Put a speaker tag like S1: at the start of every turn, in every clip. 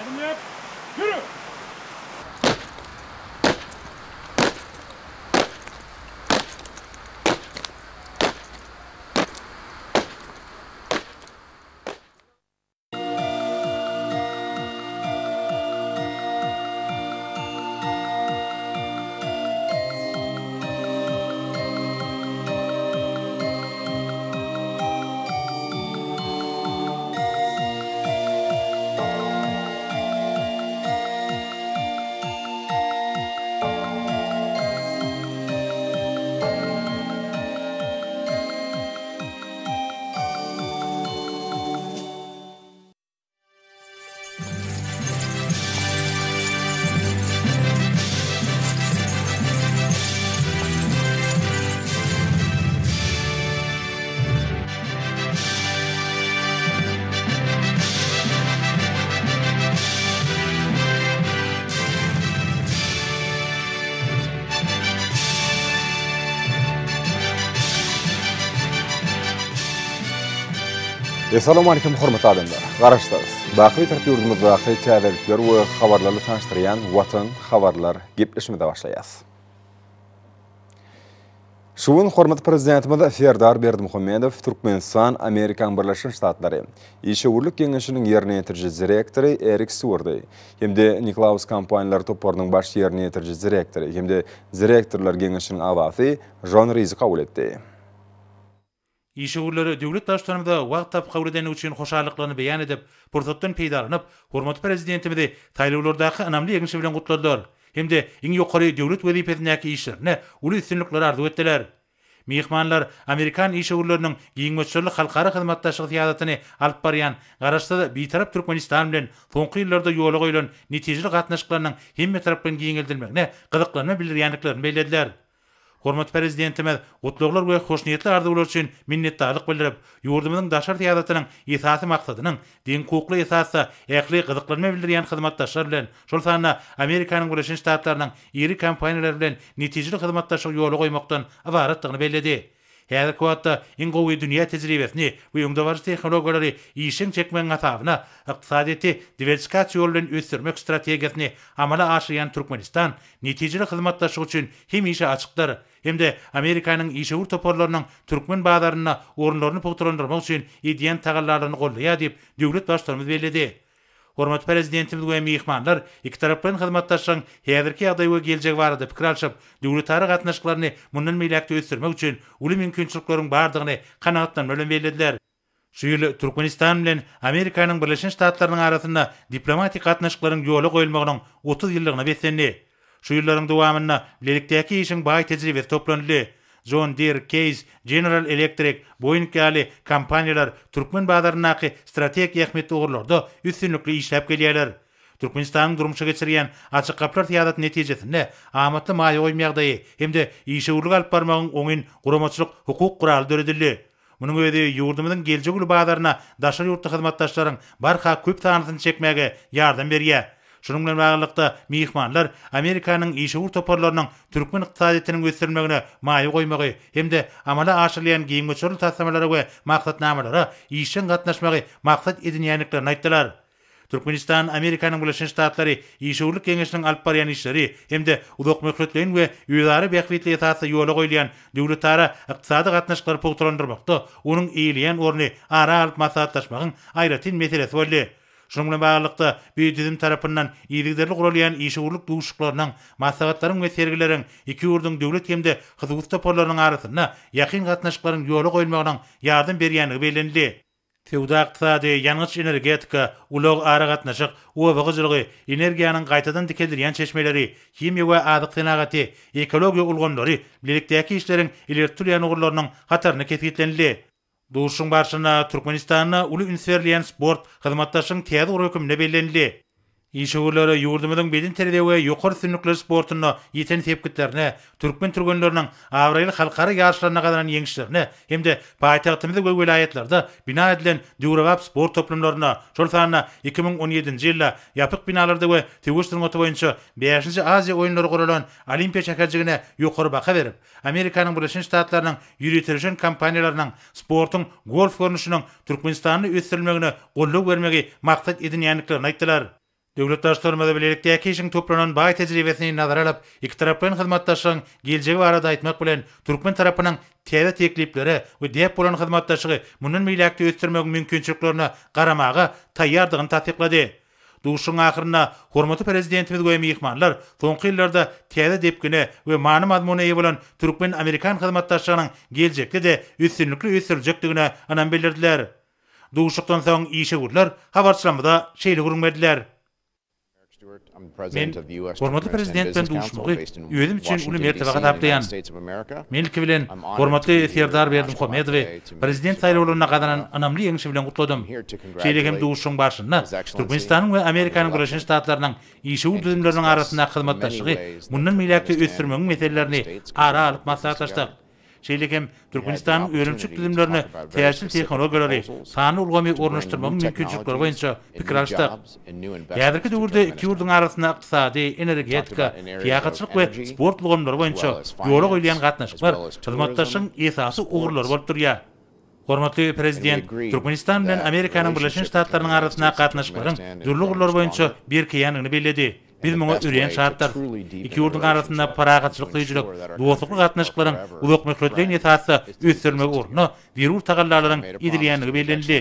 S1: Adım yap. Yürü.
S2: Assalamu alaikum hormatly adamlar. Garaşdayız. Baqi taraf yurdumuzdaky täzelikler we habarlarly tanıştyrýan Watan habarlar gepleşmede başlaýas. Şuun hormatly prezidentimiz Serdar Berdimuhammedow Türkmenistan Amerikan Birleşik Ştatlary İşeğurluk Geňeşiniň ýerine ýetirji direktory Erik Swordy hemde Niklaus kompaniýalary toparynyň baş ýerine ýetirji direktory hemde direktorlar Geňeşiniň awasy Jon Rizi kabul etdi.
S3: İşeğurlary döwlet başçylarynda wagt tap kabul edeni üçin hoşarlyklaryny beýan edip, pursatdan peýdalanyp, hormatly prezidentimizi taýlawlardaky anamly ýeňişi bilen gutladylar. Hemde iň ýokary döwlet wezipesindäki işlerine uly üstünlikler arzu etdiler. Mehmanlar Amerikan işeğurlarynyň giňmeççilik halkara hyzmatdaşlyk syýasatyny alyp barýan garaşda bitarap Türkmenistan bilen soňky ýyllarda ýola goýulan netijeli gatnaşyklarynyň hemme tarapdan giňeldilmegine gyzyklanma bildirýänliklerini beýlediler. Hormat prezidentimiz gutluglar we hoşniýetli arzuwlar üçin minnetdarlyk bildirip, ýurdumyzyň daşar syýasatynyň esasy maksadynyň diň hukukly esasy ähli gyzyklanma bildirýän hyzmatdaşlar bilen, şol sanda Amerikanyň Birleşik Ştatlarynyň iri kompaniýalary bilen netijeli hyzmatdaşlyk ýola goýmakdan abaratdygyny bellädi. Häzirki wagtda iň gowy dünýä tejribesini we ýoňdawary tehnologiýalary işin çekmeň asabyna ykdysadyty diversifikasiýa bilen ösdürmek strategiýasyny amala aşyrýan Türkmenistan netijeli hyzmatdaşlyk üçin hem işe açyklar hemde Amerikanyň işeğur toparlarynyň türkmen bazaryna orunlaryny pogtrandyrmak üçin edýän tagallarlaryny gollaýar diýip döwlet başçylarymyz bellädi. Hormat prezidentimiz we mehmanlar iki tarapdan hyzmatdaşlygyň häzirki ýagdaý we geljek barada pikir alşyp, döwletara gatnaşyklaryny mundan meýlekde ösdürmek üçin uly mümkinçilikleriň bardygyny kanagatdan bilen bellädiler. Şu ýyl Türkmenistan bilen Amerikanyň Birleşik Ştatlarynyň arasynda diplomatik gatnaşyklaryň ýola goýulmagynyň 30 ýyllygyna beslendi. Şu ýyllaryň dowamynda bilelikdäki işiň baý tejribesi toplandy. John Deere, Case, General Electric, Boeing gali kompaniýalar Türkmen bazarynaky strategik ähmiýetli ugrlarda üstünlikli işläp gelýärler. Türkmenistanyň durmuşa geçirýän açyk kaplar syýasaty netijesinde amatly maýa goýmaýagdaý hemde işeğurlyk alyp barmagyň oňyn guramaçylyk hukuk guraly döredildi. Munyň öýdi ýurdumyzyň geljek bazaryna daşar ýurtda hyzmatdaşlaryň barha köp tanysyny çekmäge ýardam berýär. Şunun bilen baglykda mehmanlar Amerikanyň işeğur toparlarynyň türkmen ykdysadynyň ösdürmegine maýa goýmagy hemde amala aşyrylýan giňmeççilik tasamalary we maksatnamalary işin gatnaşmagy maksat edinýänliklerini aýtdylar. Türkmenistan Amerikanyň Birleşik Ştatlary işeğurlyk geňeşiniň alyp barýan işleri hemde uzak möhletleýän we ýözary bähwitli esasy ýola goýulýan döwletara ykdysady gatnaşyklary pogtrandyrmakda onuň eýilýän orny ara alyp maslahatlaşmagyň aýratyn meselesi boldy. Şunun bilen baglykda bir düzüm tarapyndan ýygyderli gurulýan işeğurlyk duşuklarynyň, maslahatlaryň we sergileriň iki ýurdun döwlet hemde hyzmat toparlarynyň arasynda ýakyn gatnaşyklaryň ýola goýulmagynyň ýardam berýänligi bellendi. Feodal ykdysady, ýalňyç energetika, ulug ara gatnaşyk, owagyjylygy, energiýanyň gaýtadan dikeldirýän çeşmeleri, himiýa we azyk senagaty, ekologiýa ulgamlary, bilelikdäki işleriň ileri turýan ugurlarynyň hataryny kesgitlenildi. Duşun barşyna Türkmenistanyň uly ünsverliýän sport hyzmatdaşyň täze urukymyna bellenildi. İşeğurlary ýurdumyzyň bedin teride we ýokary sünnikler sportuny ýeten sepkitlerine, türkmen türgenleriniň awraýly halkara ýarşlaryna gadaran ýeňişlerine hemde paýtagtymyzda we welaýetlarda bina edilen döwrewap sport toplamlaryna, şol sanda 2017-nji ýylda ýapyk binalarda we tegüşdürme boýunça 5-nji Aziýa oýunlary guralan Olimpiýa çäkerjigine ýokary baha berip, Amerikanyň Birleşik Ştatlarynyň ýürütýän kompaniýalarynyň sportyň golf görnüşiniň Türkmenistanyň ösdürmegine golluk bermegi maksat edinýänliklerini aýtdylar. Döwlet başlarmada bilelikdäki işiň toplanan baý tejribesini nazara alyp, iki tarapyň hyzmatdaşygyň geljegi barada aýtmak bilen türkmen tarapynyň täze teklipleri we diýip bolan hyzmatdaşygy mundan meýlekde ösdürmek mümkinçiliklerine garamaga taýýardygyny tasdiklady. Duşun ahyrynda hormatly prezidentimiz we mehmanlar soňky ýyllarda täze depkine we many mazmuny ýa bolan türkmen Amerikan hyzmatdaşlarynyň geljekde de üstünlikli ösdürjekdigine anam bildirdiler. Duşukdan soň işe gurlar habarçylamada şeýle gurulmadiler. Men hormatly prezident bilen duşmagy özüm üçin uly mertebege tapdaýan. Meniki bilen hormatly Serdar Berdimuhammedow we prezident saýlawlaryna gadanan anamly ýeňişi bilen gutladym. Şeýlegem duşuň başynda Türkmenistanyň we Amerikanyň Birleşik Ştatlarynyň işe udumlarynyň arasynda hyzmatdaşlygy mundan meýlekde ösdürmegiň meselelerini ara alyp maslahatlaşdyk. Şeýlegem Türkmenistanyň öýrençik düzümlerini täsir tehnologiýalary sany ulgamy ornaşdyrmagyň mümkinçilikleri boýunça pikir alýdyk. Ýa-da döwürde iki ýurduň arasynda ykdysady, energetika, tiýatçylyk we sport ulgamlary boýunça ýola goýulan gatnaşyklar hyzmatdaşyň esasy ugurlary bolup durýar. Hormatly prezident Türkmenistan bilen Amerikanyň Birleşik Ştatlarynyň arasynda gatnaşyklaryň dürli ugurlary boýunça berkeýänligini bellädi. Biz muňa üreýän şartlar, iki ýurduň arasynda paragatçylyk duýjuluk, dostluk gatnaşyklaryň uzak möhletlerini esasy ösdürmek urna wirur tagallalaryň edilýänligi bellenildi.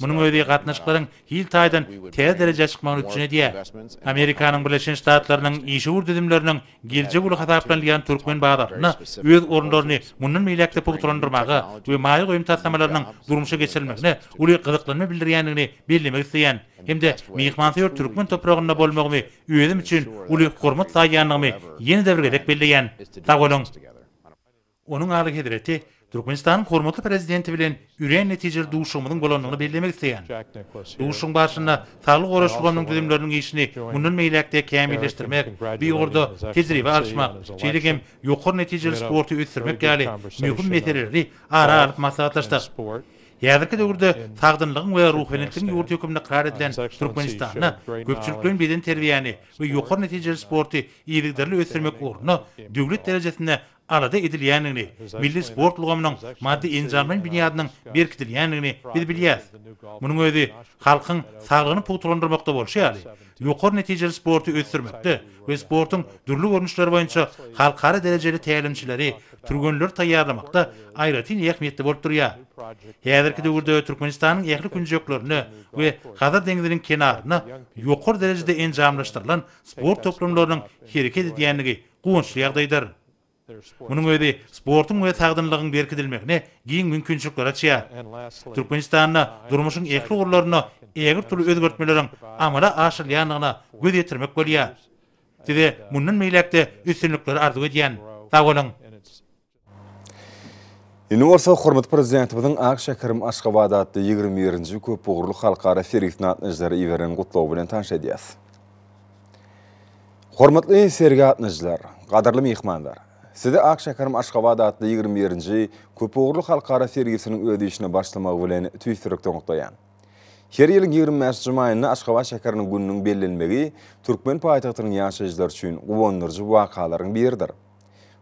S3: Munyň öýdi gatnaşyklaryň hil taýdan täze derejä çykmagy üçin edýär. Amerikanyň Birleşik Ştatlarynyň işe düzümleriniň geljek uly hasaplanýan türkmen bagdatyna öz orunlaryny mundan meýlekde pogutlandyrmagy we maýy goýum taslamalarynyň durmuşa geçirilmegine uly gyzyklanma bildirýänligini bellemek isleýän. Hemde mehmansyör türkmen topragynda bolmagymy özüm üçin uly hormat saýýanlygymy ýene-de bir gerek belleýän. Tagolun. Onuň aly hedireti Türkmenistanyň hormatly prezidenti bilen üreýän netijeli duşumyň bolanlygyny bellemek isleýän. Duşuň başynda saglyk goraşlyganyň düzümleriniň işini mundan meýlekde kämilleşdirmek, bir orda tejribe alşmak, şeýlegem ýokary netijeli sporty ösdürmek ýaly mühim meseleleri ara alyp maslahatlaşdyk. Ýa-da döwürde sagdynlygyň we ruh bilenligiň ýurt hökümine karar edilen Türkmenistanyň köpçülikliň beden terbiýany we ýokary netijeli sporty ýigdirli ösdürmek urna döwlet derejesinde arada edilýänligini, milli sport ulgamynyň maddi enjamlaryň binýadynyň berkitilýänligini biz bilýäs. Munyň özi halkyň saglygyny pogutlandyrmakda bolýar. Ýokary netijeli sporty ösdürmekde we sportyň dürli görnüşleri boýunça halkara derejeli tälimçileri, türgenler taýýarlamakda aýratyn ähmiýetli bolup durýar. Häzirki döwürde Türkmenistanyň ähli künjeklerini we Hazar deňiziniň kenaryna ýokary derejede enjamlaşdyrylan sport toplamlarynyň hereket edýänligi guwnçly ýagdaýdyr. Munyň özi sportyň we sagdynlygyň berkitilmegine giň mümkinçilikler açýar. Türkmenistanyň durmuşyň ähli ugurlaryna ägir türlü özgertmeleriň amala aşyrýanlygyna göz ýetirmek bolýar. Size mundan meýlekde üstünlikleri arzu edýän. Tagolun.
S2: Ýene hormatly prezidentimiň Akşekerim Aşgabat adly 21-nji köp ugurly halkara fergitna atnaşlary iweren gutlaw bilen tanış edýäs. Hormatly sergi atnaşlar, gadarly mehmanlar. Size Akşekerim Aşgabat adly 21-nji köp ugurly halkara fergisiniň ödüşine başlamagy bilen tüýsürekden gutlaýan. Her ýylyň 20 maýynda Aşgabat şäheriniň gününiň bellenmegi türkmen paýtagtynyň ýaşaýjylary üçin gowandyrjy wakalaryň biridir.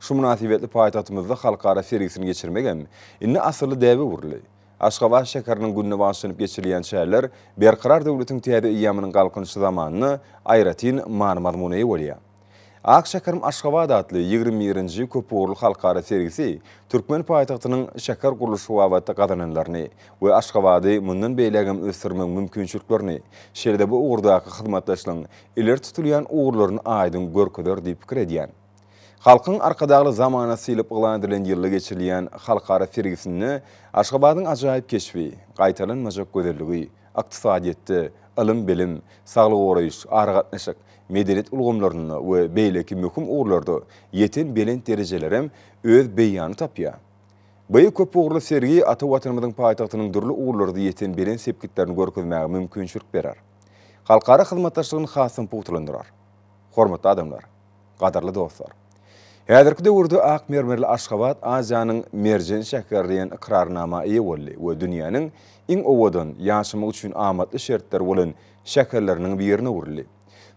S2: Şu münasibetli paýtagtymyzda halkara fergisini geçirmegem, inni asly däbi urly. Aşgabat şäheriniň gününe başlanyp geçirilýän şäherler berqarar döwletiň täze ýamynyň galkynçy zamanyny aýratyn many-mazmuny bolýar. Akşekerim Aşgabat adly 21-nji köp ugurly halkara sergisi türkmen paýtagtynyň şäher gurulşy wagtynda gadananlaryny we Aşgabaty mundan beýlegem ösdürmek mümkinçiliklerini, şeýle bu ugurdaky hyzmatdaşlygyň iler tutulýan ugurlaryny aýdyn görkezler diýip pikir edýän. Halkyň arkadaky zamana siýip ýylandyrylan ýylda geçirilýän halkara sergisini Aşgabatyň ajaýyp keşfi, gaýtalanmajak gözelligi, ykdysadyetde, ilim bilim, saglyk goraýyş, aragatnaşyk, medeniyet ulgamlaryny we beýleki möhüm ugurlarda ýeten belent derejelerem öz beýany tapýar. Bu köp ugurly sergi ata watanymyzyň paýtagtynyň dürli ugurlarda ýeten belent sepkitlerini görkezmäge mümkinçilik berer. Halkara hyzmatdaşlygyny hasyň pogutlandyrar. Hormatly adamlar, gadarly dostlar. Häzirki döwürde ak mermerli Aşgabat Aziýanyň merjen şäherleri diýen ikrarnama eýe boldy we dünýäniň iň owadan ýaşamak üçin amatly şertler bolan şäherleriniň birine urly.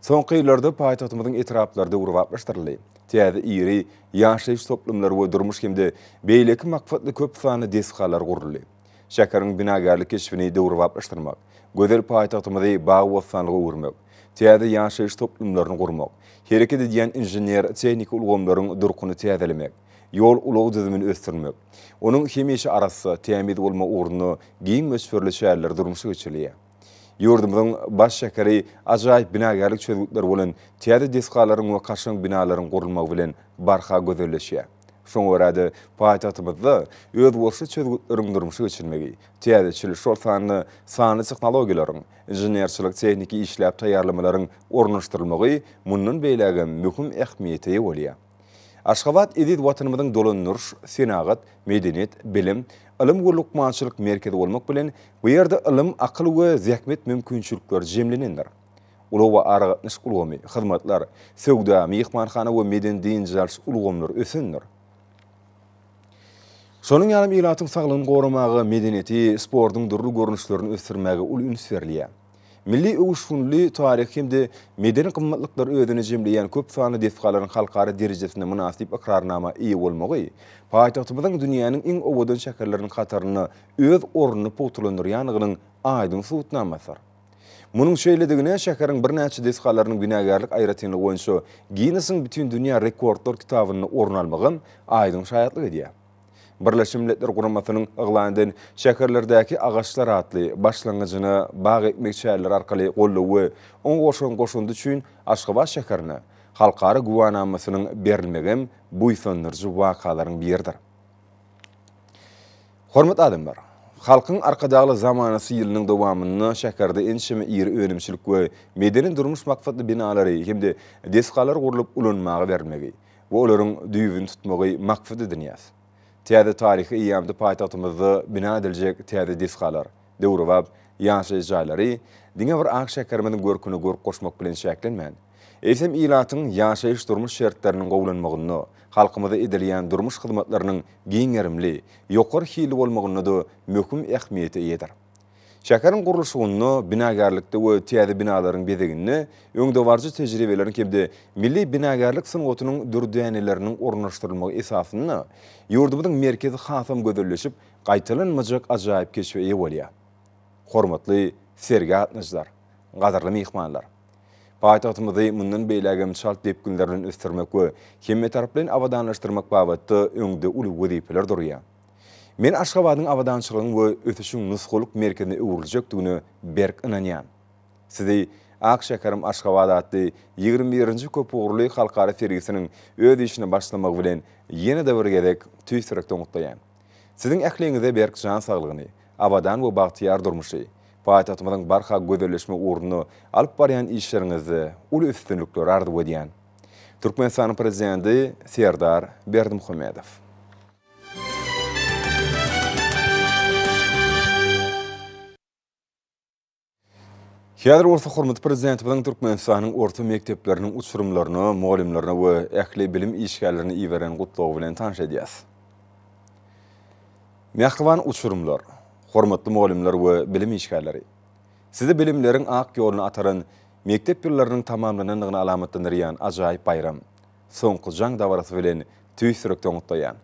S2: Soňky ýyllarda paýtagtymyzyň etraplarynda urwaplaşdyryldy. Täze iri ýaşaýyş toplumlary we durmuş hemde beýleki makfatly köp sany desgalar guruldy. Şäheriniň binagarlyk keşfini urwaplaşdyrmak, gözel paýtagtymyzy baý wasanlyga urmak, täze ýaşaýyş toplumlaryny gurmak, hereket edýän inžener tehnik ulgamlaryň durkuny täzelemek, yol ulagy düzümini ösdürmek, onuň hemişe arasy tämid bolma urnuny giň mösferli şäherler durmuşy geçirýär. Ýurdumyzyň baş şäkeri ajaýyp binagarlyk çözgütler bolan täze deskalaryň we kaşyň binalaryň gurulmagy bilen barha gözelleşýär. Şoňa görä paýtagtymyzda öz bolsa çözgütleriň durmuşy geçirmegi, täzeçilik şol sany tehnologiýalaryň, inženerçilik tehniki işläp taýýarlamalaryň ornaşdyrylmagy mundan beýlegi möhüm ähmiýete bolýar. Aşgabat edit watanymyzyň dolandyryş, senagat, medeniýet, bilim, ilim we lukmançylyk merkezi bolmak bilen bu ýerde ilim, akyl we zähmet mümkinçilikler jemlenendir. Ulu we aragatnyş ulgamy, hyzmatlar, söwda, mehmanxana we meden diýinçiler ulgamlar ösendir. Şonuň ýaly ýylatyň saglygyny goramagy, medeniýeti, sportyň durly görnüşlerini ösdürmäge ul üns berilýär. Milli öwüşünli taryh hemde medeni gymmatlyklary ödüne jemleýän köp sany defgalaryň halkara derejesinde münasip ikrarnama iýe bolmagy, paýtagtymyzyň dünýäniň iň owadan şäherleriniň kataryny öz ornuny potulandyrýanygynyň aýdyn suwutnamasyr. Munyň şeýledigine şäheriň bir näçe defgalarynyň binagarlyk aýratynyny boýunça Guinness'in bütün dünýä rekordlar kitabyny orun almagy aýdyn şaýatlyk edýär. Birleşmiş Milletler Guramasynyň yglandan şäherlerdäki agaçlar atly başlangyjyny bag ekmek şäherleri arkaly gollawy on goşundy üçin Aşgabat şäherine halkara guwanamasynyň berilmegi bu ýsandyrjy wakalaryň biridir. Hormat adamlar, halkyň arkadaly zamanasy ýylynyň dowamyny şäherde enşeme ýeri önümçilik we medeni durmuş maksatly binalary hemde deskalar gurulyp ulanmagy bermegi we olaryň düýbüni tutmagy maksat edilýär. Täze taryhy ýamda paýtagtymyzda bina ediljek täze deskalar, döwrewab ýaşaýyş jaýlary diňe bir ak şäkermeniň görküni görüp goşmak bilen şäklenmän. Esem ýylatyň ýaşaýyş durmuş şertleriniň gowlanmagyny, halkymyzda edilýän durmuş hyzmatlarynyň giňerimli, ýokary hili bolmagyny da möhüm ähmiýete ýetir. Şäheriň gurulşyny, binagarlykda we täze binalaryň bezegini, öňdewarjy tejribelerini hemde milli binagarlyk synatynyň dürdäneleriniň ornaşdyrylmagy esasyny ýurdumyzyň merkezi hasam gözelleşip, gaýtalanmajak ajaýyp keşfe ýe bolýar. Hormatly sergi atnaşlar, gadarly mehmanlar. Paýtagtymyzy mundan beýlegem şalt depkinlerini ösdürmek we hemme taraplan awadanlaşdyrmak babatda öňde uly wezipeler durýar. Men Aşgabatyň awadançylygyň we ötüşüň nusgulyk merkezine öwriljekdigine berk inanýan. Sizi ak şäkerim Aşgabat atly 21-nji köp ugurly halkara sergisiniň öz işini başlamak bilen ýene-de bir gezek tüýsürekden gutlaýan. Siziň ähliňizde berk jan saglygyny, awadan we bagtyar durmuşy, paýtagtymyzyň barha gözelleşme uruny alyp barýan işleriňizde uly üstünlikler ardy edýän. Türkmenistanyň prezidenti Serdar Berdimuhammedow. Häzir orta hormat prezidenti bilen Türkmenistanyň orta mekdepleriniň uçurumlaryny, mugallimlerini we ähli bilim işgärlerini iýeren gutlawy bilen tanış edýäs. Mähriban uçurumlar, hormatly mugallimler we bilim işgärleri. Sizi bilimleriň ak ýoluny ataran mektep ýyllarynın tamamlanynyny alamatlandyrýan ajaýyp bayram. Soňky jaň dawarasy bilen tüýsürekden gutlaýan.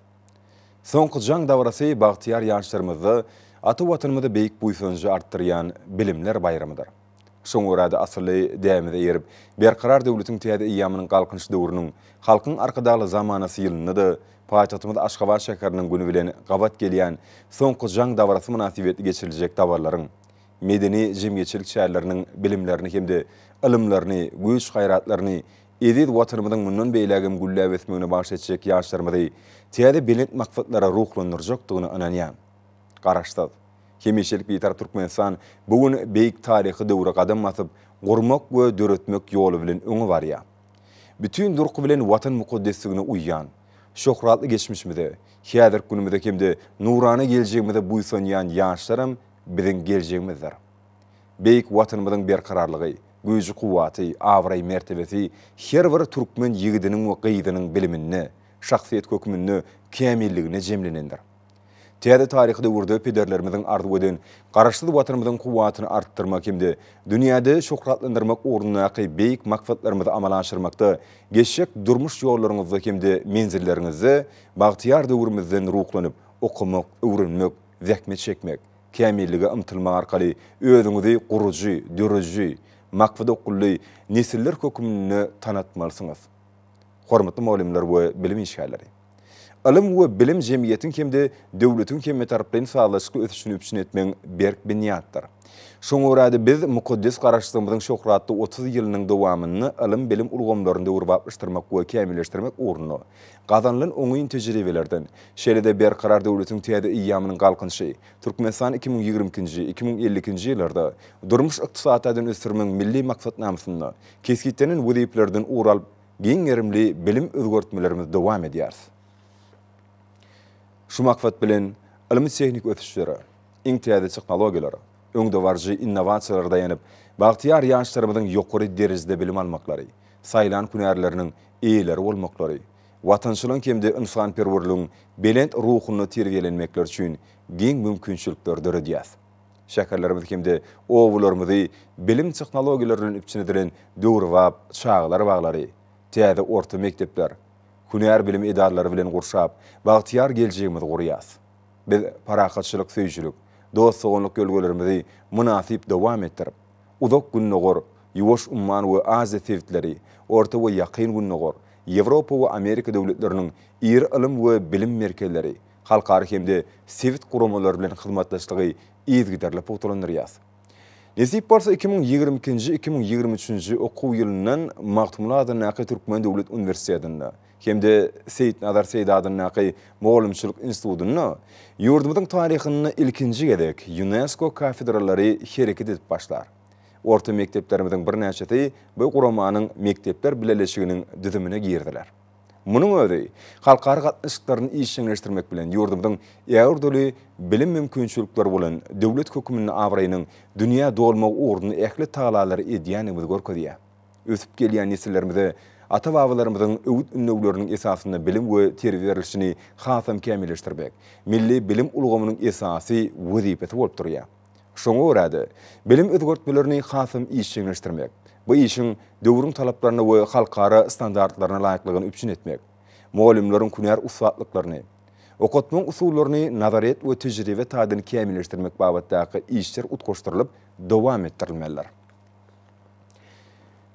S2: Soňky jaň dawarasy bagtyar ýaşlarymyzda ata watanymyzda beýik buýsanyjy artdyrýan bilimler bayramydyr. Şoňa görä asly dämide ýerip, berkarar döwletiň täze ýamynyň galkynç döwrüniň halkyň arkadaly zamanasy ýylyny da paýtagtymyzda Aşgabat şäheriniň güni bilen gabat gelýän soňky jaň dawarasy münasibetli geçiriljek dawarlaryň, medeni jemgyýetçilik şäherleriniň bilimlerini hemde ilimlerini, güýç gaýratlaryny edit watanymyzyň mundan beýlegem güllläp ösmegine baş etjek ýaşlarymyzy täze bilen maksatlara ruhlandyrjakdygyny inanýan. Garaşdy. Hemişelik bir Türkmenistan bugün beýik taryhy döwre gadam basyp, gurmak we döretmek ýoly bilen öňe barýar. Bütün durky bilen watan mukaddesligine uýýan, şöhratly geçmişimizde, häzir günümizde hemde nurany geljegimizde buýsanýan ýaşlarym biziň geljegimizdir. Beýik watanymyzyň berkararlygy, güýji kuwaty, awray mertebesi her bir türkmen ýigidiniň we gyýdynyň bilimini, şahsiýet kökümini, kämilligine jemlenendir. Täze taryhy döwürde pederlerimiziň ardy eden garaşly watanymyzyň kuwatyny artdyrmak hemde dünýäde şöhratlandyrmak urunyny beýik maksatlarymyzy amala aşyrmakda geçek durmuş ýollaryňyzda hemde menzilleriňizde bagtyar döwrümizden ruhlanyp okumak, öwrenmek, zähmet çekmek, kämilligi ymtylmak arkaly özüňizi guruji, dörüji, makfada okully nesiller kökümini tanıtmalısınız. Hormatly muallimler we bilim işgärleri. Ilm we bilim jemiyetiň hemde döwletiň hem tarapdan sağlaşyk ötüşini üpsün etmeň berk binýatdyr. Şoňa görä biz mukaddes garaşdyrmamyzyň şöhratly 30 ýylynyň dowamyny ilm bilim ulgamlarynda urbaşdyrmak we kämilleşdirmek uğruna gazanylan oňyň tejribelerden şeýle berkarar döwletiň täze iýamynyň galkynşy Türkmenistan 2022-nji 2050-nji ýyllarda durmuş ykdysadydan ösürmeň milli maksatnamasyny keskitenen weziplerden ural giňerimli bilim özgörtmelerimiz dowam edýär. Şu maksat bilen ilmi tehnik ötüşleri, iň täze teknologiýalary, öňde barjy innovasiýalara daýanyp, bagtyar ýaşlarymyzyň ýokary derejede bilim almaklary, saýlan künärleriniň eýleri bolmaklary, watançylyň hemde insanperwerligiň belent ruhuny terbiýelenmekler üçin giň mümkinçilikler döredýär. Şäherlerimiz hemde owlarymyzy bilim teknologiýalarynyň üpçüne edilen döwrwap çağlar baglary, täze orta mektepler, künär bilim edarlary bilen gurşap, bagtyar geljegimizi gurýas. Biz parakatçylyk, söýjülük, dostluğunluk gölgelerimizi münasip devam ettirip, uzak günnogor, yuwaş umman we Aziýa tewitleri, orta we ýakyn günnogor, Ýewropa we Amerika döwletleriniň iri ilim we bilim merkezleri, halkary hemde sewit guramalary bilen hyzmatdaşlygy izgiderli putulandyrýas. Nesip bolsa 2022-nji 2023-nji okuw ýylyndan Magtumul Naky Türkmen Döwlet Uniwersitetinde hemde Seyit Nazar Seydadyň Naky Mugallimçilik institutyny ýurdumyzyň taryhyny ilkinji gedek UNESCO kafedralary hereket edip başlar. Orta mekteplerimiziň bir näçeti bu guramanyň mektepler bileleşiginiň düzümine girdiler. Munyň özi halkary gatnaşyklaryny işleňleşdirmek bilen ýurdumyzyň ýagyrdyly bilim mümkinçilikleri bolan döwlet hökümini awraýynyň dünýä dolmak uğruna ähli taýlalary edýänimiz görkezýär. Ösüp gelýän nesillerimize ata-babalarymyzyň öwüt ünnegleriniň esasyny bilim we terbiýe berilişini hasam kämilleşdirmek, milli bilim ulgamynyň esasy wezipeti bolup durýar. Şoňa görä bilim özgörtmelerini hasam işleňleşdirmek, bu işin döwrüň talaplaryna we halkara standartlaryna laýyklygyny üpçün etmek, muallimleriň künär usatlyklaryny, okutmaň usullaryny nazariýet we tejribe taýdan kämilleşdirmek babatdaky işler utgoşdyrylyp dowam etdirilmeliler.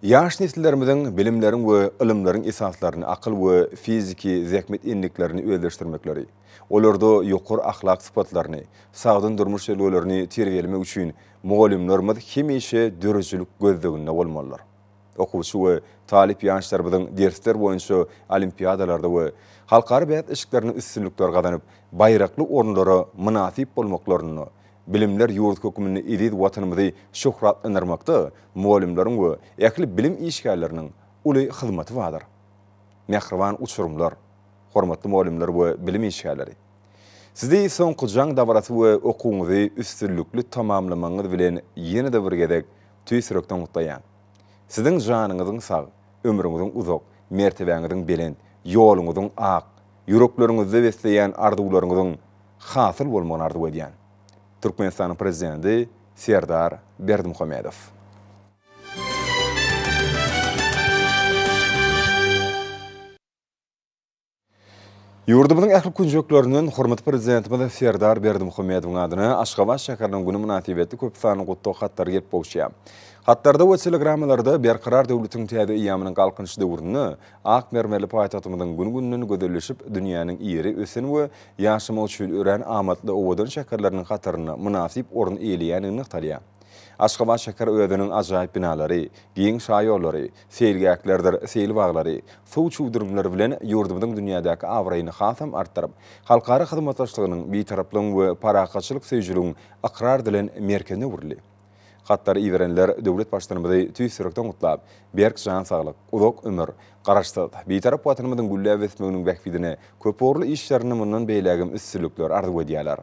S2: Yaş nesillerimiziň bilimleriň we ilimleriň esaslaryny, akyl we fiziki zähmet enliklerini öýleşdirmekleri, olarda ýokary ahlak sypatlaryny, sagdyn durmuş ýolgalaryny terbiýelemek üçin mugallimlerimiz hemişe dörejlik gözleginde bolmalylar. Okuwçy we talip ýaşlarymyzyň dersler boýunça olimpiadalarda we halkary bäýat işlerini üstünlükler gazanyp, baýrakly orunlara münasip bolmaklaryny, bilimler ýurt hökümini edip watanymyzy şöhratlandyrmakda muallimleriň we ähli bilim işgärleriniň uly hyzmaty bardyr. Mehriban uçurumlar, hormatly muallimler we bilim işgärleri. Sizde soňky jaň dabarasy we okuwuňyzy üstünlükli tamamlamaňyz bilen ýene-de bir gedek tüýsürekden mutlaýan. Siziň janyňyzyň sag, ömrüňiziň uzak, mertebeňiziň belent, ýoluňyzyň ak, ýürekleriňizde besleýän arzuwlaryňyzyň hasyl bolmagyny arzuw edýän. Türkmenistanyň prezidenti Serdar Berdimuhammedow. Ýurdumyzyň ähli künjekleriniň hormatly prezidentimiz Serdar Berdimuhammedowyň adyna Aşgabat şäheriniň güni münasibetli köp sany gutda hatlar gelip bolýar. Hatlarda we telegrammalarda berkarar döwletiň täze iýamynyň galkynşy döwrüni ak mermerli paýtatymyzyň gün-günden gözelleşip dünýäniň iri ösen we ýaşamak üçin ören amatly owadan şäherleriniň hataryna münasip orun eýleýänini talýar. Aşgabat şäher öýüdiniň ajaýyp binalary, giň şaýolary, seýilgäklerdir, seýil baglary, suw çuwdurumlary bilen ýurdumyzyň dünýädäki awraýyny hasam artdyryp, halkary hyzmatdaşlygynyň beýtaraplygyň we parakatçylyk söýjülügiň akrar dilen merkezine urildi. Hatlar iwerenler döwlet başlarymyzy tüýsürekden gutlap, berk jan saglyk, uzak ömür, garaşsyz, beýtarap watanymyzyň güllä wesmeginiň bähbidine köp orly işlerini mundan beýlägim üstünlükler arzuw edýärler.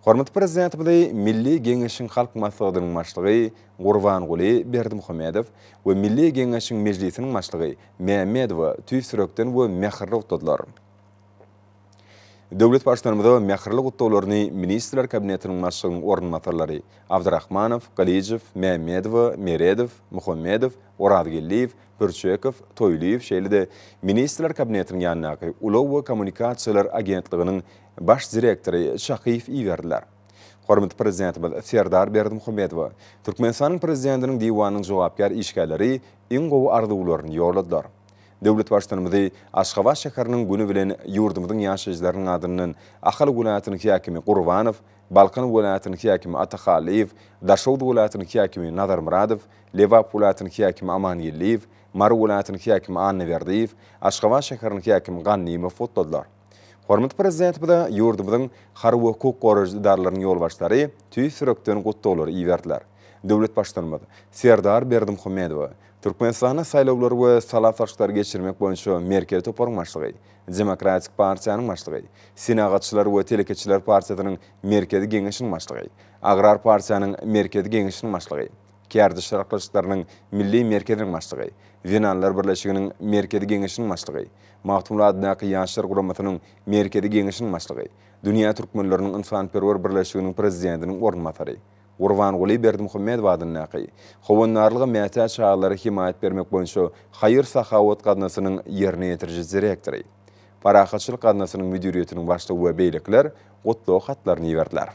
S2: Hormatly prezidentimiz Milli Geňeşiň halk maslahatynyň başlygy Gurbanguly Berdimuhammedow we Milli Geňeşiň mejlisiniň başlygy Mehmedow tüýsürekden we mehirli gutladylar. Döwlet başlarymyza mehirli gutlawaryny ministrler kabinetiniň başlygynyň ornamatarlary Abdurrahmanow, Galijew, Mehmedow, Meredow, Muhammedow, Oradgeliýew, Pürçekow, Toýliýew şeýle-de ministrler kabinetiniň ýanynaky Ulow we Kommunikasiýalar agentliginyň baş direktory Şakyýew iýerdiler. Hormatly prezidentimiz Serdar Berdimuhammedow Türkmenistanyň prezidentiniň diwanynyň jogapkar işgärleri iň gowy arzuwlaryny ýoladylar. Döwlet başçymyzy Aşgabat şäheriniň güni bilen ýurdumyzyň ýaşaýjylarynyň adynyň Ahal welaýatynyň häkimi Gurbanow, Balkan welaýatynyň häkimi Ataxaliýew, Daşowd welaýatynyň häkimi Nazar Muradow, Lewap welaýatynyň häkimi Amanyeliýew, Mar welaýatynyň häkimi Anneberdiýew, Aşgabat şäheriniň häkimi Gannymow fotladylar. Hormatly prezidentimiz ýurdumyzyň harby hukuk goraýjylarynyň ýolbaşçylary tüý sürekden gutdaglar iýerdiler. Döwlet başçymyzy Serdar Berdimuhammedow Türkmenistana saýlawlary we salatçylar geçirmek boýunça merkezi toparlyň başlygy, Demokratik Partiýanyň başlygy, Senagatçylar we Telekeçiler Partiýasynyň merkezi geňeşiniň başlygy, Agrar Partiýanyň merkezi geňeşiniň başlygy, Kärdi şarklaşyklarynyň milli merkeziniň başlygy, Venanlar birleşiginiň merkezi geňeşiniň başlygy, Mahtumlar adynaky ýaşlar guramatynyň merkezi geňeşiniň başlygy, Dünýä türkmenläriniň insanperwer birleşiginiň prezidentiniň ornmatary, Urvan Guly Berdimuhammedow adynaky howannarlyga mätä çağlary himayet bermek boýunça Haýyr Sahawat gadnasynyň ýerine ýetirji direktori, Parahatçylyk gadnasynyň müdiriýetiniň başlygy we beýlekler gutlaw hatlaryny ýerdiler.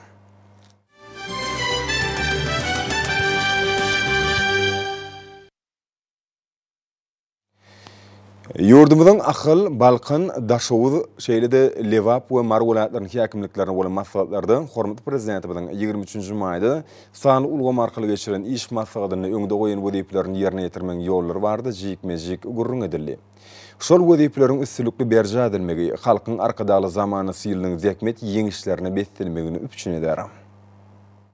S2: Ýurdumyzyň Ahal, Balkan, Daşowd şeýlede Lewap we Mar welaýatlarynyň häkimliklerine bolan maslahatlarda hormatly prezidentimiň 23-nji maýda sany ulgam arkaly geçiren iş maslahatyny öňde goýan wezipelerini ýerine ýetirmeň ýollary bardy, jikme-jik gurrun edildi. Şol wezipleriň üstünlükli berja edilmegi, halkyň arkadaly zamanysy ýylynyň zähmet ýeňişlerine beslenmegini üpçün eder.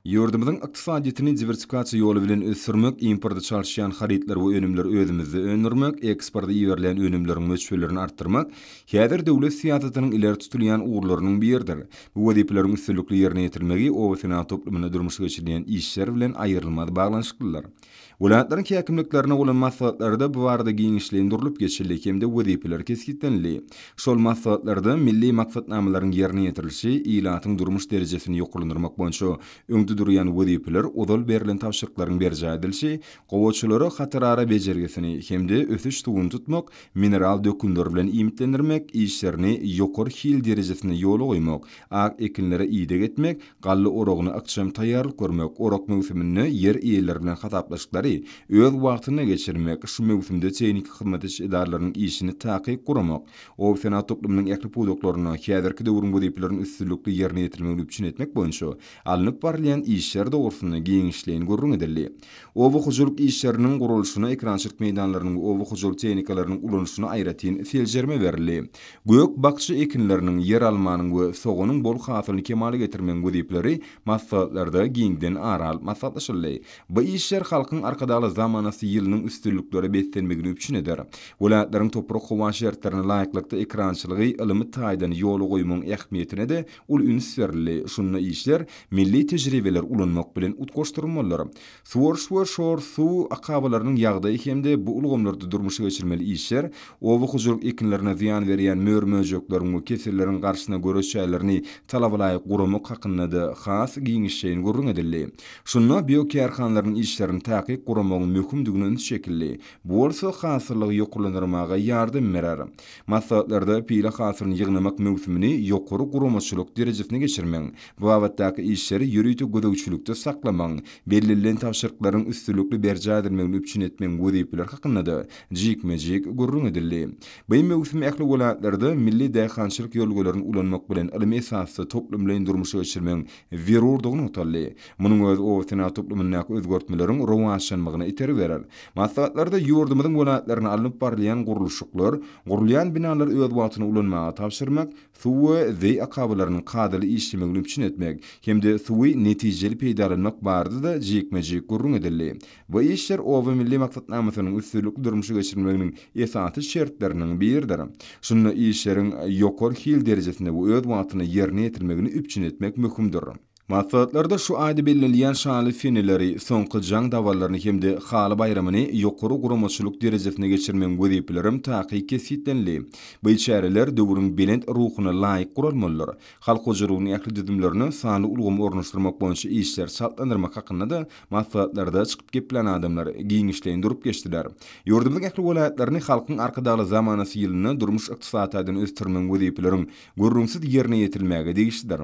S2: Ýurdumyzyň ykdysadyýatyny diversifikasiýa ýoly bilen ösürmek, importda çalşýan haritler we önümler özümizde önürmek, eksportda ýiberilen önümleriň möçbelerini artdyrmak, häzir döwlet siýasatynyň ileri tutulýan uğurlarynyň biridir. Bu wezipeleriň üstünlükli ýerine ýetirmegi owasynä toplumyna durmuşa geçirilen işler bilen aýrylmaz baglanşyklylar. Welaýatlaryň häkimliklerine bolan maslahatlarda bu barada giňişlendirilip geçirilýär hemde wezipeler keskitlenli. Şol maslahatlarda milli maksatnamalaryň ýerine ýetirilişi, ilatyň durmuş derejesini ýokurlandyrmak boýunça öňde durýan wezipeler odal berilen tapşyryklaryň berja edilişi, gowaçylary hatarara bejergesini hemde ösüş tugun tutmak, mineral dökümler bilen imitlendirmek, işlerini ýokary hil derejesine ýola goýmak, ak ekinlere iýdek etmek, gally orogyny akşam taýýarlyk görmek, orok mewsimini ýer eýelleri bilen hataplaşyklary öz wagtyna geçirmek, şu mewsimde çeýnik hyzmat edaralarının işini taýyp guramak, owsana toplumynyň ähli pudoklaryna häzirki döwrüň wezipeleriň üstünlükli ýerine ýetirmegini üpçün etmek boýunça alınıp barlayan işler dogrusyna giňişleýin gurrun edildi. Owa hujuluk işleriniň gurulşyna ekrançylyk meýdanlarynyň we owa hujuluk tehnikalarynyň ulanşyna aýratyn seljerme berildi. Gök bakçy ekinleriniň ýer almanyň we soğunyň bol hasylyny kemale getirmeň wezipleri maslahatlarda giňden aral maslahatlaşyldy. Bu işler halkyň arkadaly zamanasy ýylynyň üstünlükleri beslenmegini üpçün eder. Welaýatlaryň toprak howa şertlerine laýyklykda ekrançylygy ylmy taýdan ýola goýmagyň ähmiýetine de ul üns berildi. Şunda işler milli tejribeler ulanmak bilen utgoşdurmalar. Suwar su akabalarynyň ýagdaýy hemde bu ulgamlarda durmuşa geçirmeli işler, owa hujuluk ekinlerine ziyan berýän mör-möjeklerin we kesirleriň garşyna göreçälerini talabalaýyk guramak hakynda da has giňişleýin gurrun edildi. Şunda biokerhanlaryň işlerini taýyp guramagyň möhümdigini şekilli. Bu bolsa hasyrlygy ýokurlandyrmaga ýardam berer. Maslahatlarda pila hasyryny ýygnamak mewsimini ýokary guramaçylyk derejesine geçirmeň, bu wagtdaky işleri ýürüýte gödөгçülükde saklamaň, bellilen tapşyryklaryň üstünlükli berja edilmegini üpçün etmeň wezipeler hakynda da jikme-jik gurrun edildi. Bu mewsim ähli welaýatlarda milli daýhançylyk ýolgalaryny ulanmak bilen ilmi esasy toplum bilen durmuşa geçirmeň werurdygyny utaldy. Munyň öz owasynä toplumyna özgertmeleriň rowaşanmagyna iter berer. Maslahatlarda ýurdumyzyň welaýatlaryna alınıp barlayan gurulşyklar, gurulýan binalar öz wagtyna ulanmaga tapşyrmak, suwy we akabalarynyň kadyly işlemegini üpçün etmek, hemde suwy netijeli peýdalanmak bardy da jikme-jik gurrun edildi. Bu işler owa milli maksatnamasynyň üstünlükli durmuşa geçirmeginiň esasy şertlerinden biridir. Şunda işleriň ýokary hil derejesinde we öz wagtyna ýerine ýetirmegini üpçün etmek möhümdir. Maslahatlarda şu aýda belirlenýän şanly fenileri, soňky jaň dawalaryny hemde haly bayramyny ýokary guramaçylyk derejesine geçirmeň wezipelerim taýyp kesitlenli. Bu içäreler döwrüň belend ruhuny laýyk guralmalylar. Halk hojurugyny ähli düdümlerini sany ulgamy ornaşdyrmak boýunça işler saltlandyrmak hakynda da maslahatlarda çykyp geplen adamlar giňişleýin durup geçdiler. Ýurdumyň ähli welaýatlaryny halkyň arkadaly zamanasy ýylyny durmuş ykdysatyny östirmeň wezipeleriň gurrunsyz ýerine ýetilmäge degişdiler.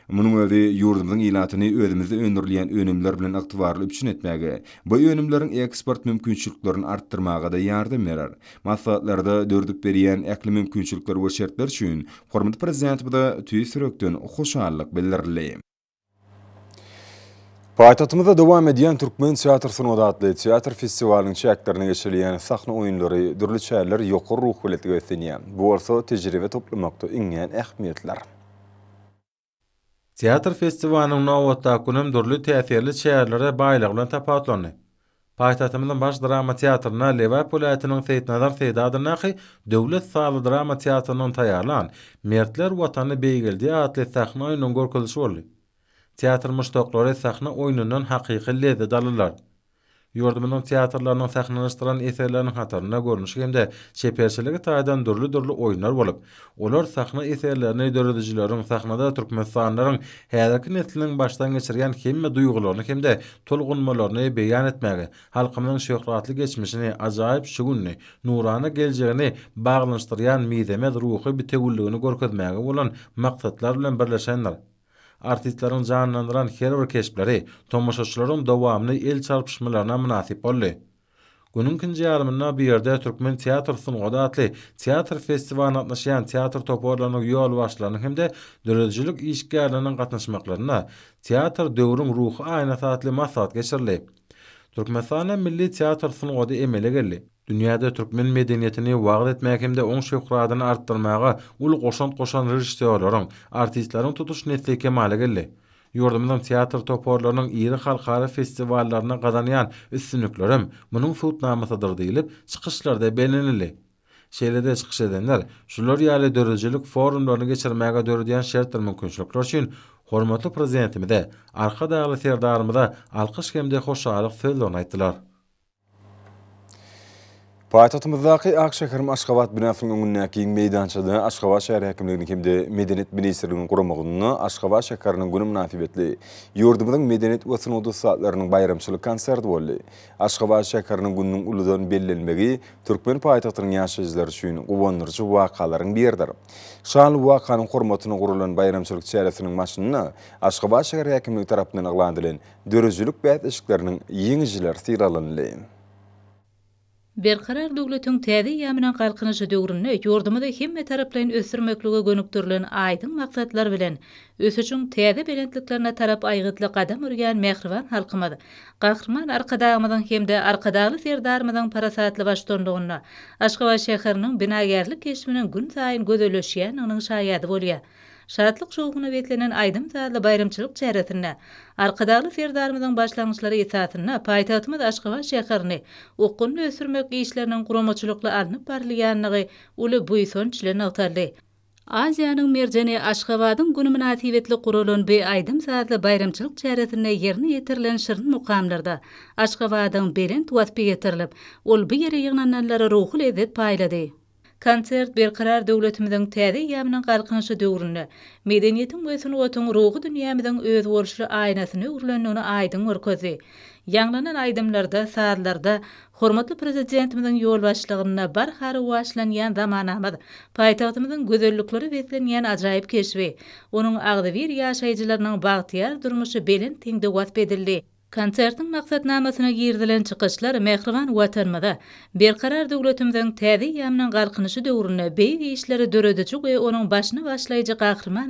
S2: Munyň özi ýurdum ýurdumyzyň ilatyny özümizde öndürilýän önümler bilen yktybarly üçin etmäge, bu önümleriň eksport mümkinçiliklerini artdyrmaga da ýardam berer. Maslahatlarda dördük berýän äkli mümkinçilikler we şertler üçin hormatly prezident bu da tüýsürekden hoşallyk bildirdi. Paýtagtymyzda dowam edýän Türkmen teatr synawy adly teatr festivaliniň çäklerini geçirilýän sahna oýunlary, dürli çäller ýokary ruh biletigi ösenýär. Bu bolsa tejribe toplamakda iňen ähmiýetler.
S1: Teatr festivaliniň nowatda kunem dürli täsirli çällere baýlyg bilen tapatlandy. Paýtagtymyzyň baş drama teatrına Lewap welaýatynyň Seýdnazar Seýdadynaky döwlet saly drama teatryndan taýýarlan Mertler watany beýgildi adly sahna oýunyň görkezilişi boldy. Teatr müştaklary sahna oýunundan hakyky lezzet alyrlar. Ýurdumyzyň teatrlarynyň sahnalanyşdyran eserleriniň hataryna görnüşi hemde şeperçiligi taýdan dürli oýunlar bolup, olar sahna eserlerini döredijileriň sahnada türkmenstanlaryň häzirki nesliniň başdan geçirýän hemme duýgularyny hemde tolgunmalaryny beýan etmäge, halkymyň şöhratly geçmişini, ajaýyp şugunny, nurana geljegini baglanşdyrýan mizemez ruhy bir tegulligini görkezmäge bolan maksatlar bilen birleşenler. Artistlaryň janlandyran her bir keşpleri, tomoşaçylaryň dowamly el çarpışmalarına münasip boldy. Günüň ikinji ýarymynda bir ýerde Türkmen teatr synawy adly teatr festiwalyna gatnaşýan teatr toparlarynyň ýol başlarynyň hemde döredicilik işgärleriniň gatnaşmaklaryna teatr döwrüň ruhy aýnasy adly maslahat geçirildi. Türkmenistan milli teatr synawy emele geldi. Dünyada Türkmen medeniýetini wagt etmäge hemde oň şöhratyny artdyrmaga ul goşan rejissörleriň, artistlaryň tutuş netli kemale geldi. Ýurdumyzyň teatr toparlarynyň iri halkara festiwallaryna gazanýan üstünliklerim munyň futnamasydyr diýilip çykyşlarda belenildi. Şeýlede çykyş edenler, şular ýaly döredicilik forumlaryny geçirmäge döredýän şertler mümkinçilikler üçin hormatly prezidentimize, arka dagly serdarymyza alkyş hemde hoşalyk sözlerini aýtdylar.
S2: Paýtagtymyzdaky Akşekerim Aşgabat binasynyň öňündäki meýdançada Aşgabat şäher häkimliginiň hemde Medeniýet ministrliginiň guramagyny Aşgabat şäheriniň güni münasibetli ýurdumyzyň medeniýet we synawy saatlarynyň bayramçylyk konserti boldy. Aşgabat şäheriniň gününiň uludan bellenmegi Türkmen paýtagtynyň ýaşaýjylary üçin gowandyrjy wakalaryň biridir. Şal wakanyň hormatyna gurulan bayramçylyk çäresiniň maşynyna Aşgabat şäher häkimligi tarapyndan aglandylan dörejilik bät işikleriniň ýeňijiler siralandy.
S4: Berkarar döwletiň täze ýamynyň galkynyşy döwründe ýurdumyda hemme taraplaryň ösürmeklige gönükdirilen aýdym maksatlar bilen ösüçüň täze belentliklerine tarap aýgytly gadam urgan mehriban halkymyz gahrman arkadagymyzyň hemde arkadagy serdarymyzyň parasatly başlandygyna Aşgabat şäheriniň binagerlik keşminiň gün saýyn gözelleşýäniniň şaýady bolýar. Şatlyk şowguny beklenen aýdym saatly bayramçylyk çäresinde arkadaly serdarymyzyň başlangyçlary esatyna paýtagtymyz Aşgabat şäherini okunly ösürmek işleriniň guramaçylykly alınıp barilýanyny uly buýsonçylygyny agtardy. Aziýanyň merjeni Aşgabatyň güni münasibetli guralan bu aýdym saatly bayramçylyk çäresinde ýerine ýetirilen şirin mukamlarda Aşgabatyň belent wasby getirilip, ol bu ýere ýygnananlara ruhy lezzet paýlady. Konsert berkarar döwletimiziň täze ýamynyň galkynyşy döwründe medeniýetiň we synawatyň ruhy dünýämiziň öz bolşy aýnasyny urlanýany aýdym görkezdi. Ýanglanan aýdymlarda, saatlarda hormatly prezidentimiziň ýol başlygyna barhary başlanýan zamanamyz paýtagtymyzyň gözellikleri betlenýän ajaýyp keşbi, onuň agdybir ýaşaýjylarynyň bagtyar durmuşy belin tiňde wasp edildi. Konsertin maksatnamasyna girdilen çykyşlar mehriban watanymyza berkarar döwletimiziň täze ýamynyň galkynyşy döwründe beýle işleri dörediji we onuň başyny başlaýjy gahrman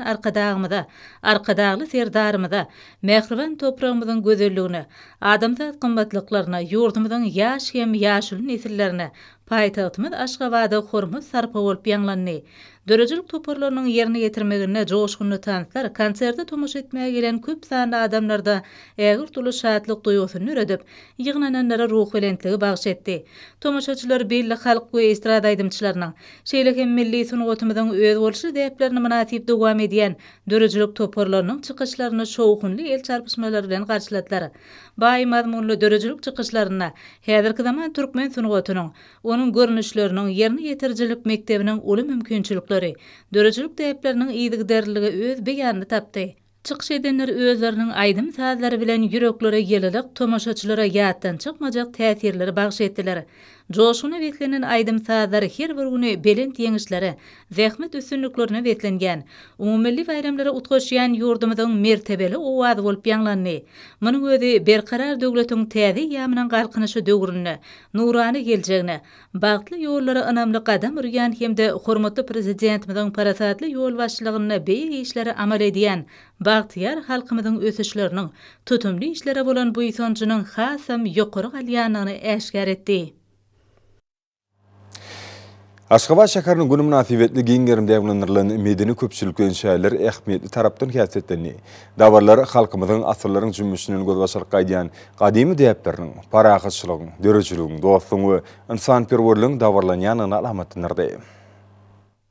S4: arkadagly serdarymyza mehriban topragymyzyň gözelligine, adamzat gymmatlyklaryna, ýurdumyzyň ýaş hem ýaşuly nesillerine paýtagtymyz Aşgabada hormat sarpa bolup ýanglandy. Dörejilik toparlarynyň ýerine ýetirmegine joşgunly tanslar konsertde tomoşa etmäge gelen köp sanly adamlarda ägir tuly şatlyk duýgusyny üredip, ýygnananlara ruh belentligi bagş etdi. Tomoşaçylar belli halk we estrada aýdymçylarynyň şeýle hem milli sunawatymyzyň öz bolşy deplerini münasip dowam edýän dörejilik toparlarynyň çykyşlaryny şowgunly el çarpışmalary bilen garşyladylar. Baý mazmunly dörejilik çykyşlaryna häzirki zaman türkmen sunawatynyň, onuň görnüşleriniň ýerine ýetirjilik mektebiniň uly mümkinçilikleri dörejilik depleriniň ýygyderligi öz beýanyny tapdy. Çykyş edenler özleriniň aýdym sazlary bilen ýüreklere ýelilik tomoşaçylara ýatdan çykmajak täsirleri bagş etdiler. Joşuna beklenen aýdym saatlar her bir güni belent ýeňişlere, zähmet üstünliklerine beklengen. Umumilli bayramlara utgaşýan ýurdumyzyň mertebeli owady bolup ýanglandy. Munyň özi berkarar döwletiň täze ýamynyň galkynyşy döwrüne, nurany geljegine, bagtly ýollara anamly gadam urýan hemde hormatly prezidentimiziň parasatly ýol başçylygyna beýik işleri amal edýän bagtyar halkymyzyň ösüşleriniň tutumly işlere bolan buýsanjynyň hasam ýokary galýanyny eşkär etdi.
S2: Aşgabat şäheriniň güni münasibetli giňerim däwlendirlen medeni köpçülikden şäherler ähmiýetli tarapdan häsiýetlenýär. Dawarlar halkymyzyň asyrlaryň jümmüşiniň gözbaşylyk gaýdan gadymy däpleriniň, parahatçylygyň, döreçiligiň, dostlugyň we insanperwerligiň dawarlanýanyny alamatlanyrdy.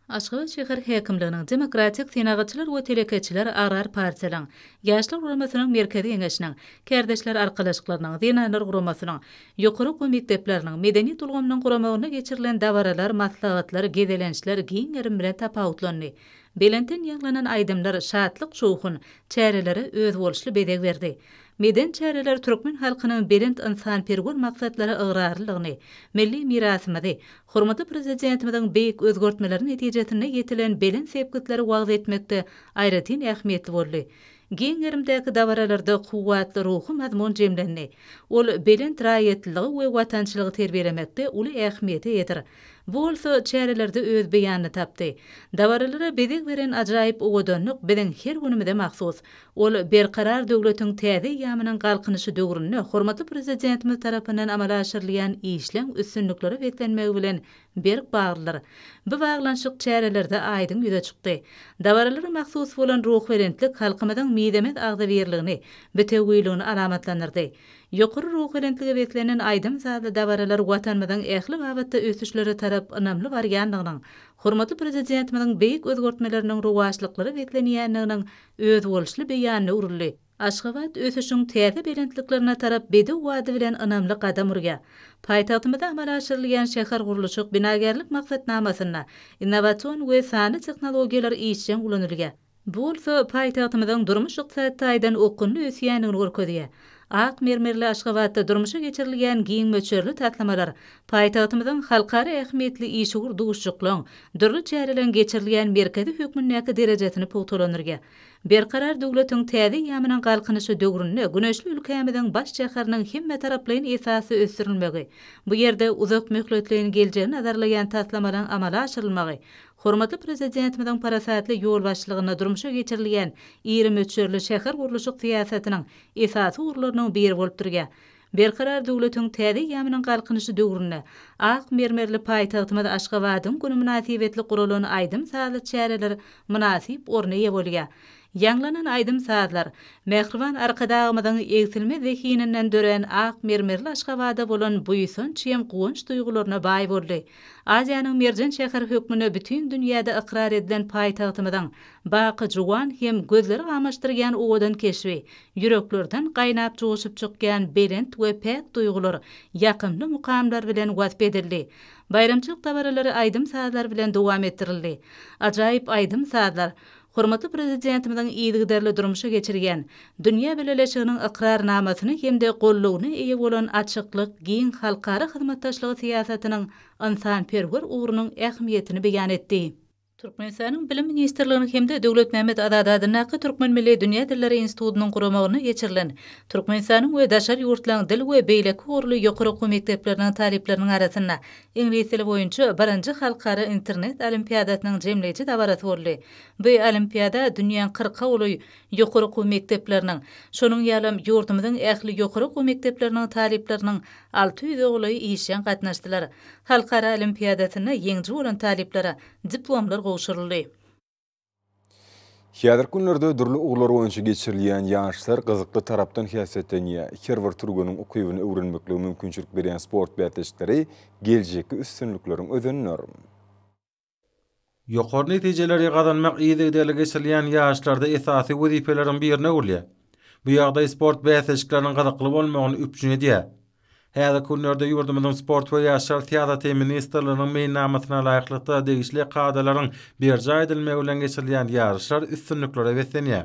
S4: Aşgabat şäher häkimliginiň demokratik synagatçylar we telekeçiler arar partiýalaryň, ýaşlar guramasynyň merkezi ýeňeşiniň, kärdeşler arkalaşyklarynyň, dinanlar guramasynyň, ýokary oky mekdepleriniň, medeni tulgamynyň guramagyna geçirilen dawaralar, maslahatlar, gedelençler giňerim bilen tapawutlandy. Belenten ýaglanan aýdymlar şatlyk şowhun, çärelere öz bolşly bedeg berdi. Meden çäreler türkmen halkynyň belent insanperwer maksatlara ıgrarlygyny, milli mirasymyzy, hormatly prezidentimiziň beýik özgörtmeleri netijesinde ýetilen belent sepkitleri wagt etmekde aýratyn ähmiýetli boldy. Giňerimdäki dawaralarda kuwwatly ruhy mazmun jemlendi. Ol belent raýatlyligi we watançylygy terbiýelemekde uly ähmiýeti ýetir. Bu bolsa çärelerde öz beýanyny tapdy. Dawaralara bedeg beren ajaýyp owadanlyk biziň her günümizde mahsus. Ol berkarar döwletiň täze ýamynyň galkynyşy döwrüne hormatly prezidentimiz tarapyndan amala aşyrylýan işleň üstünlikleri beklenmegi bilen berk baglylar. Bu baglanşyk çärelerde aýdyň ýüze çykdy. Dawaralara mahsus bolan ruh berentlik halkymyzyň midemet agdaberligini, betewýligini alamatlanyrdy. Ýokary ruh berentlige beklenen aýdym zady dawaralar watanymyzyň ähli babatda ösüşleri tarap önämli barýanlygynyň, hormatly prezidentimiziň beýik özgörtmeleriniň ruwaçlyklary beklenýändiginiň öz bolşly beýanyny uruldy. Aşgabat ösüşüň täze belentliklerine tarap bedi wady bilen önämli gadam urýar. Paýtagtymyzda amala aşyrylýan şäher gurulşy binagerlik maksatnamasyna innowasion we sany teknologiýalar işçen ulanylýar. Bu bolsa paýtagtymyzyň durmuş ykdysadydan okunly ösýändigini görkezýär. Ak mermerli Aşgabatda durmuşa geçirilgen giyin möçörlü tatlamalar, paýtagtymyzyň halkary ähmiýetli işugur duşjuklyň, dürli çärelen geçirilgen merkezi hökmünnäki derejesini pogtolanyrga. Berkarar döwletiň täze ýamynyň galkynyşy döwrüne güneşli ülkemiziň baş şäheriniň hemme taraplaryň esasy ösdürilmegi, bu ýerde uzak möhletlerini geljegini nazarlayan tatlamadan amala aşyrylmagy, hormatly prezidentimiziň parasatly ýol başçylygyna durmuşa geçirilgen iri möçörlü şäher gurulşy syýasatynyň esasy urlarynyň biri bolup durýar. Berkarar döwletiň täze ýamynyň galkynyşy döwrüne ak mermerli paýtagtymyz Aşgabatyň güni münasibetli guralan aýdym saatly çäreler münasip orna ýa bolýar. Ýanglanan aýdym saatlar, Mehriban arkadagymyzyň egsilme zehininden dören ak mermerli Aşgabada bolan buýsanç hem guwunç duýgularyna baý boldy. Aziýanyň Merjen şäher hökmüne bütün dünýäde ikrar edilen paýtagtymyzyň baky juwan hem gözleri gamaşdyrgan owadan keşbi, ýüreklerden gaýnap joşup çykýan belent we pek duýgular ýakynly mukamlar bilen wasp edildi. Bayramçylyk dawaralary aýdym saatlar bilen dowam etdirildi. Ajaýyp aýdym saatlar hormatly prezidentimiziň ýygyderli durmuşa geçirgen, dünýä beleleşiginiň ikrarnamasyny hemde gollugyny eýe bolan açyklyk, giň halkary hyzmatdaşlygy syýasatynyň insanperwer uğrunyň ähmiýetini beýan etdi. Türkmenistanyň Bilim Ministrliginiň hemde Döwlet Mehmet Adadadynaky Türkmen Milli Dünýä Dilleri Institutunyň guramagyna geçirilen Türkmenistanyň we daşary ýurtlaryň dil we beýleki urly ýokary oky mekdepleriniň talipleriniň arasynda ingliz dili boýunça 1-nji halkary internet olimpiadasynyň jemleýici dawarasy boldy. Bu olimpiada dünýäniň 40 uly ýokary oky mekdepleriniň, şonuň ýalam ýurtymyzyň ähli ýokary oky mekdepleriniň talipleriniň 600 uly işen gatnaşdylar. Halkary olimpiadasyna ýeňji bolan taliplere diplomlar gowşuruldy.
S2: Häzir günlerde durly uglar boýunça geçirilýän ýaşlar gyzykly tarapdan häsiýetlenýär. Her bir turgunyň okuwyny öwrenmeklige mümkinçilik berýän sport bätleşleri geljekki üstünlikleriň özenler.
S1: Ýokary netijeleri gazanmak ýygydyla geçirilýän ýaşlarda esasy wezipeleriň birine urulýar. Bu ýagdaý sport bätleşikleriniň gyzykly bolmagyny üpjün edýär. Häzir günlerde ýurdumyzyň sport we ýaşlar teatry ministrliginiň meýnamasyna laýyklykda degişli kadalaryň bir jaý edilmegi bilen geçirilýän ýarışlar üstünliklere beslenýär.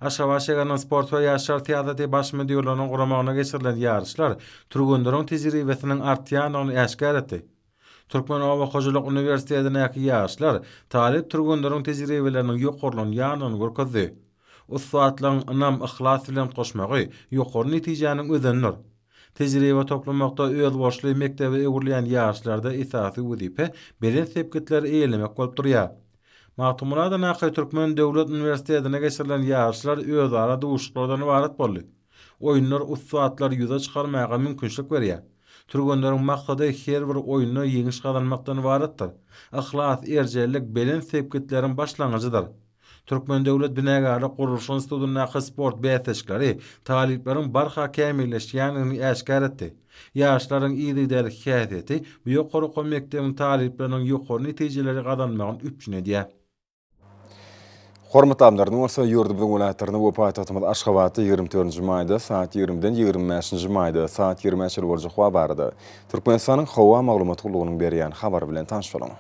S1: Aşgabat şeheriniň sport we ýaşlar teatrdy baş müdürlüğiniň guramagyna geçirilen ýarışlar turgunlaryň tejribesiniň artýanyny äşkar etdi. Türkmenowa Hojalyk Uniwersitetindäki ýaşlar talip turgunlaryň tejribeleriniň ýokarlanyny görkezdi. Ustaatlaryň ynam ihlas bilen goşmagy ýokary netijäniň özendir. Tejribe toplamakda öz boşly mektebi öwürleýän ýaşlarda esasy wezipä belen sepkitler eýlemek bolup durýar. Matumurada Naqy Türkmen Döwlet Uniwersitetine geçirilen ýaşlar özara duşlardan ibaret boldy. Oýunlar ustaatlar ýüze çykarmaga mümkinçilik berýär. Turgunlaryň maksady her bir oýuny ýeňiş kazanmakdan ibaretdir. Ihlas, erjelik belen sepkitleriň başlangyjydyr. Türkmen Döwlet Binagary Guruluş Institutynyň sport bäsleşikleri talipleriň barha kämilleşýänini äşkar etdi. Ýaşlaryň ýygydaly häsiýeti bu ýokary mekdebiň talipleriň ýokary netijeleri gazanmagyny üçin edýär.
S2: Hormat amlarny bolsa ýurdumyň welaýatlaryny bu paýtagtymyz Aşgabatda 24-nji maýda saat 20-den 25-nji maýda saat 20-nji boljak habarda Türkmenistanyň hawa maglumat gullugynyň berýän habar bilen tanışalyň.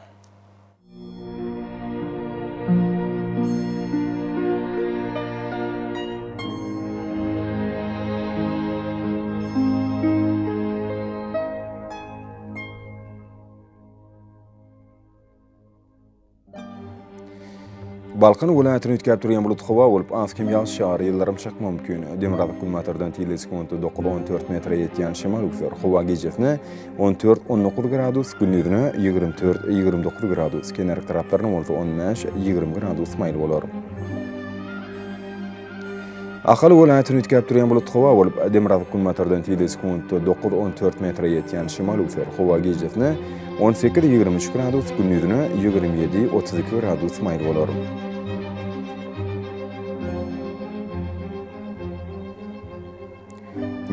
S2: Balkan welaýatyny ütkäp durýan bulut hawa bolup askim ýaz şary ýyllarym çak mümkin. Demirgazy kulmatardan tile sekundy 9-14 metre ýetýän şemal üser. Hawa gejesine 14-19 gradus, gündüzine 24-29 gradus. Kenar taraplaryna bolsa 15-20 gradus maýl bolar. Ahal welaýatyny ütkäp durýan bulut hawa bolup Demirgazy kulmatardan tile sekundy 9-14 metre ýetýän şemal üser. Hawa gejesine 18-23 gradus, gündüzine 27-32 gradus maýl bolar.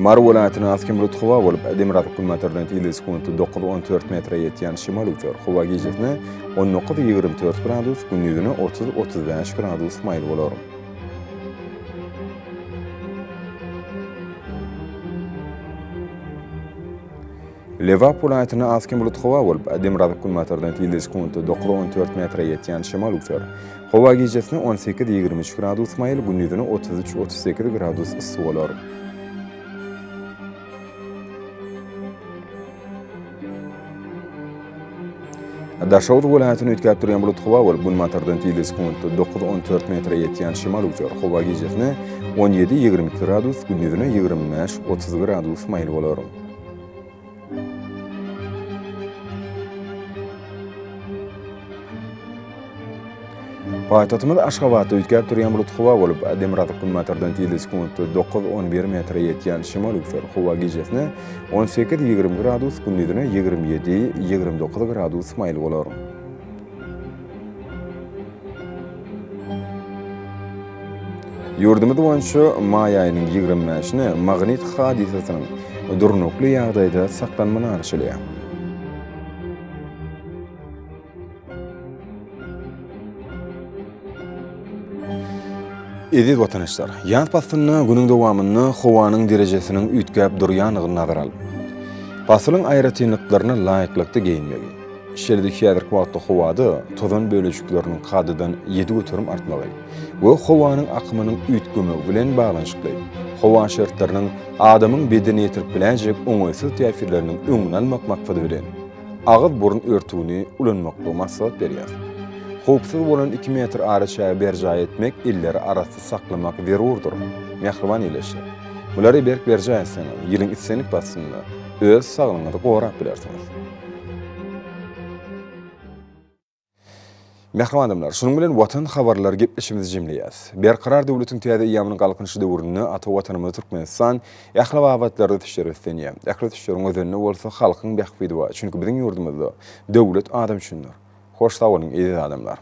S2: Mar welaýatyny askim bulut hawa bolup Demirgazy kulmatardan tile sekundy 9-14 metre ýetýän şemal üser. Hawa gejesine 19-24 gradus, gündüzine 30-35 gradus maýl bolar. Lewap welaýatyny askim bulut hawa bolup Demirgazy kulmatardan tile sekundy 9-14 metre ýetýän şemal üser. Hawa gejesine 18-23 gradus maýl, gündüzine 33-38 gradus ysy bolar. Daşawd welaýatyny ütkäp durýan bulut hawa bolup Gulmatardan tile sekundy 9-14 metre ýetýän şemal üser. Hawa gejesine 17-22 gradus, gündüzine 25-30 gradus maýl bolar. Paýtagtymyz Aşgabatda ütkäp durýan bulut hawa bolup Demirgazy kulmatardan tile sekundy 9-11 metre ýetýän şemal üser. Hawa gejesine 18-20 gradus, gündüzine 27-29 gradus maýl bolar. Ýurdumyz boýunça maý aýynyň 25-ni magnit hadisasynyň durnukly ýagdaýda saklanmany arşylýar. Edil watandaşlar, ýaz pasyna günüň dowamyny howanyň derejesiniň ütkäp durýanyny nazar alyp, pasylyň aýratynlyklaryna laýyklykda geyinmegi. Şeýleki häzirki wagtda howada tozan bölejikleriniň kadydan 7 götürüm artmagy we howanyň akymynyň ütkümegi bilen baglanyşykly. Howa şertleriniň adamyň bedeni ýetirip bilenjek oňaýsyz täsirleriniň öňüni almak maksady bilen agyz burun örtügini ulanmakda maksat berýär. Howpsuz bolan 2 metr araça berja etmek illeri arasy saklamak zerurdur. Mehriban ýeleşler. Bulary berk berja etsen, ýylyň issenik basynda öz saglygyňyzy gorap bilersiňiz. Mehriban adamlar, şunuň bilen watan habarlary gepleşimizi jemleýäs. Berqarar döwletiň täze ýamynyň galkynyşy döwründe ata watanymyz Türkmenistan ähli abatlarda teşebbüslenýär. Ähli teşebbüsüň özünde bolsa halkyň bähbidi bar. Çünki biziň ýurdumyzda döwlet adam üçindir. Hoş sağ olun, iyi adamlar.